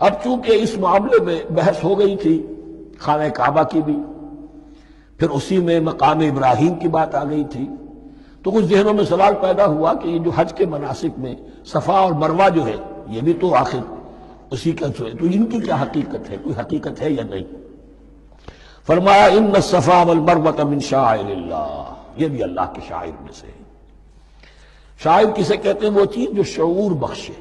اب چونکہ اس معاملے میں بحث ہو گئی تھی خانہ کعبہ کی بھی، پھر اسی میں مقام ابراہیم کی بات آ گئی تھی، تو کچھ ذہنوں میں سوال پیدا ہوا کہ یہ جو حج کے مناسک میں صفا اور مروہ جو ہے یہ بھی تو آخر اسی کا تو ان کی کیا حقیقت ہے، کوئی حقیقت ہے یا نہیں؟ فرمایا ان الصفا والمروہ من شعائر اللہ، یہ بھی اللہ کے شعائر میں سے ہے۔ شاعر کسے کہتے ہیں؟ وہ چیز جو شعور بخشے،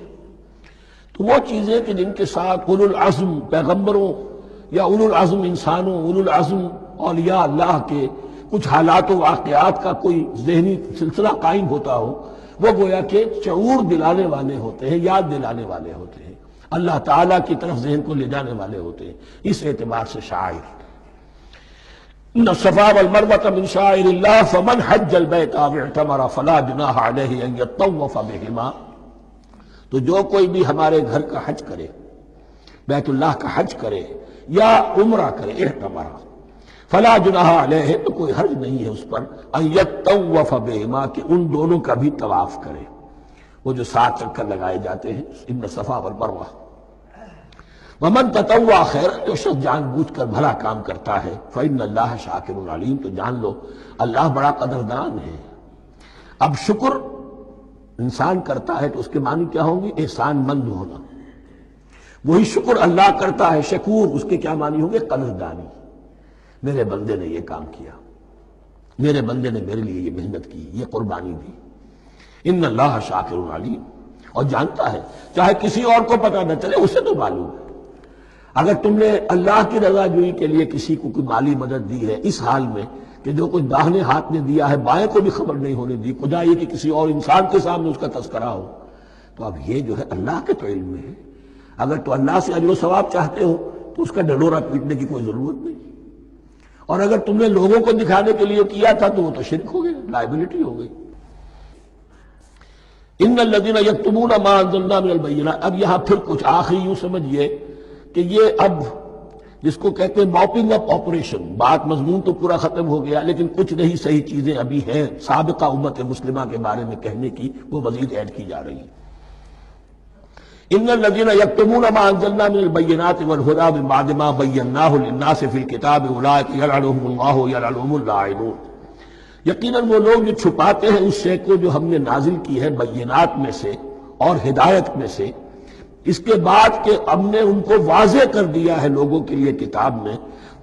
تو وہ چیزیں کہ جن کے ساتھ اولو العزم پیغمبروں یا اولو العزم انسانوں، اولو العزم اولیاء اللہ کے کچھ حالات و واقعات کا کوئی ذہنی سلسلہ قائم ہوتا ہو، وہ گویا کہ شعور دلانے والے ہوتے ہیں، یاد دلانے والے ہوتے ہیں، اللہ تعالیٰ کی طرف ذہن کو لے جانے والے ہوتے ہیں، اس اعتبار سے شاعر۔ ان الصفا والمروہ من شعائر اللہ فمن حج البیت او اعتمر فلا جناح علیہ ان یطوف بہما، تو جو کوئی بھی ہمارے گھر کا حج کرے، بیت اللہ کا حج کرے یا عمرہ کرے، اعتمر، فلا جناح علیہ، تو کوئی حرج نہیں ہے اس پر، ان یطوف بہما، کہ ان دونوں کا بھی طواف کرے، وہ جو 7 چکر لگائے جاتے ہیں، ان الصفا والمروہ۔ ومن تطوع خیر، جو شخص جان بوجھ کر بھلا کام کرتا ہے، فإن اللہ شاکر علیم، تو جان لو اللہ بڑا قدردان ہے۔ اب شکر انسان کرتا ہے تو اس کے معنی کیا ہوں گے؟ احسان مند ہونا۔ وہی شکر اللہ کرتا ہے شکور، اس کے کیا معنی ہوں گے؟ قدردانی، میرے بندے نے یہ کام کیا، میرے بندے نے میرے لیے یہ محنت کی، یہ قربانی دی۔ ان اللہ شاکر علیم، اور جانتا ہے، چاہے کسی اور کو پتہ نہ چلے، اسے تو معلوم ہے۔ اگر تم نے اللہ کی رضا جوئی کے لیے کسی کو کوئی مالی مدد دی ہے اس حال میں کہ جو کچھ داہنے ہاتھ نے دیا ہے بائیں کو بھی خبر نہیں ہونے دی، خدا یہ کہ کسی اور انسان کے سامنے اس کا تذکرہ ہو، تو اب یہ جو ہے اللہ کے تو علم میں ہے۔ اگر تو اللہ سے اجر و ثواب چاہتے ہو تو اس کا ڈنڈورا پیٹنے کی کوئی ضرورت نہیں، اور اگر تم نے لوگوں کو دکھانے کے لیے کیا تھا تو وہ تو شرک ہو گئی، لائبلٹی ہو گئی۔ ان الذین یکتمون ما انزلنا من البینات، اب یہاں پھر کچھ آخری یوں سمجھیے کہ یہ اب جس کو کہتے ہیں موپنگ اپ آپریشن، بات مضمون تو پورا ختم ہو گیا لیکن کچھ نہیں صحیح چیزیں ابھی ہیں سابقہ امت مسلمہ کے بارے میں کہنے کی، وہ مزید ایڈ کی جا رہی ہیں۔ ان الذین یکتمون ما انزلنا من البینات والہدی من بعد ما بیناہ للناس فی الکتاب اولئک یلعنهم اللہ یلعنهم اللاعنون، یقیناً وہ لوگ جو چھپاتے ہیں اس شے کو جو ہم نے نازل کی ہے بینات میں سے اور ہدایت میں سے، اس کے بعد کہ ہم نے ان کو واضح کر دیا ہے لوگوں کے لیے کتاب میں،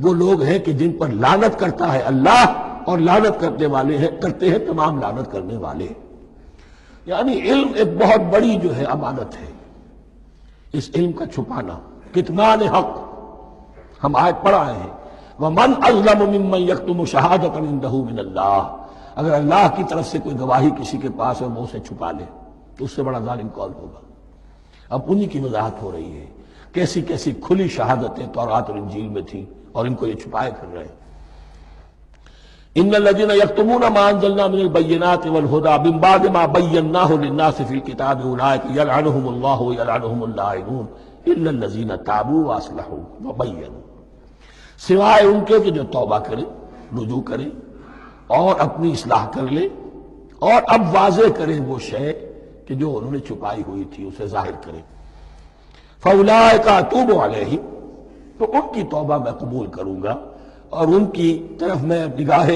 وہ لوگ ہیں کہ جن پر لعنت کرتا ہے اللہ، اور لعنت کرنے والے ہیں، کرتے ہیں تمام لعنت کرنے والے۔ یعنی علم ایک بہت بڑی جو ہے امانت ہے، اس علم کا چھپانا، کتمان حق ہم آیت پڑھ آئے ہیں، وَمَنْ أَظْلَمُ مِمَّنْ يَكْتُمُ شَهَادَةً عِنْدَهُ مِنَ اللَّهِ، اگر اللہ کی طرف سے کوئی گواہی کسی کے پاس ہے وہ اسے چھپا لے تو اس سے بڑا ظالم کون ہوگا؟ اب انہی کی وضاحت ہو رہی ہے، کیسی کیسی کھلی شہادتیں تورات اور انجیل میں تھیں اور ان کو یہ چھپائے کر رہے ہیں۔ ان الذین یکتمون ما انزلنا من البینات والہدی من بعد ما بیناہ للناس فی الکتاب اولئک یلعنهم اللہ یلعنهم اللاعنون الا الذین تابوا واصلحوا وبینوا، سوائے ان کے کہ جو توبہ کریں، رجوع کریں اور اپنی اصلاح کر لیں اور اب واضح کریں وہ شے کہ جو انہوں نے چھپائی ہوئی تھی اسے ظاہر کریں۔ فَأُولَٰئِکَ أَتُوبُ عَلَیْہِمْ، تو ان کی توبہ میں قبول کروں گا اور ان کی طرف میں نگاہ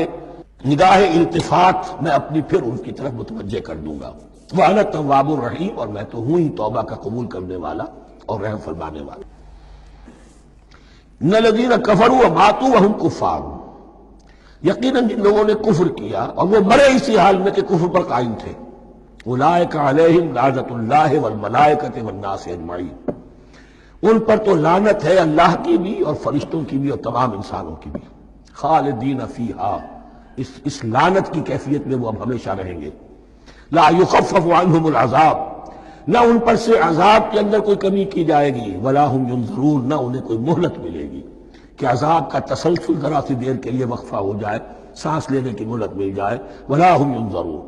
التفات میں اپنی پھر ان کی طرف متوجہ کر دوں گا۔ وَأَنَا التَّوَّابُ الرَّحِيمُ، اور میں تو ہوں ہی توبہ کا قبول کرنے والا اور رحم فرمانے والا۔ إِنَّ الَّذِينَ كَفَرُوا وَمَاتُوا وَهُمْ كُفَّارٌ، یقیناً جن لوگوں نے کفر کیا اور وہ مرے اسی حال میں کہ کفر پر قائم تھے، اولئک علیہم لعنۃ اللہ والملائکۃ والناس اجمعین، ان پر تو لعنت ہے اللہ کی بھی اور فرشتوں کی بھی اور تمام انسانوں کی بھی، خالدین فیہا، اس لعنت کی کیفیت میں وہ اب ہمیشہ رہیں گے۔ لا یخفف عنہم العذاب، نہ ان پر سے عذاب کے اندر کوئی کمی کی جائے گی، ولا ہم ینظرون، نہ انہیں کوئی مہلت ملے گی کہ عذاب کا تسلسل ذرا سی دیر کے لیے وقفہ ہو جائے، سانس لینے کی مہلت مل جائے، ولا ہم ینظرون۔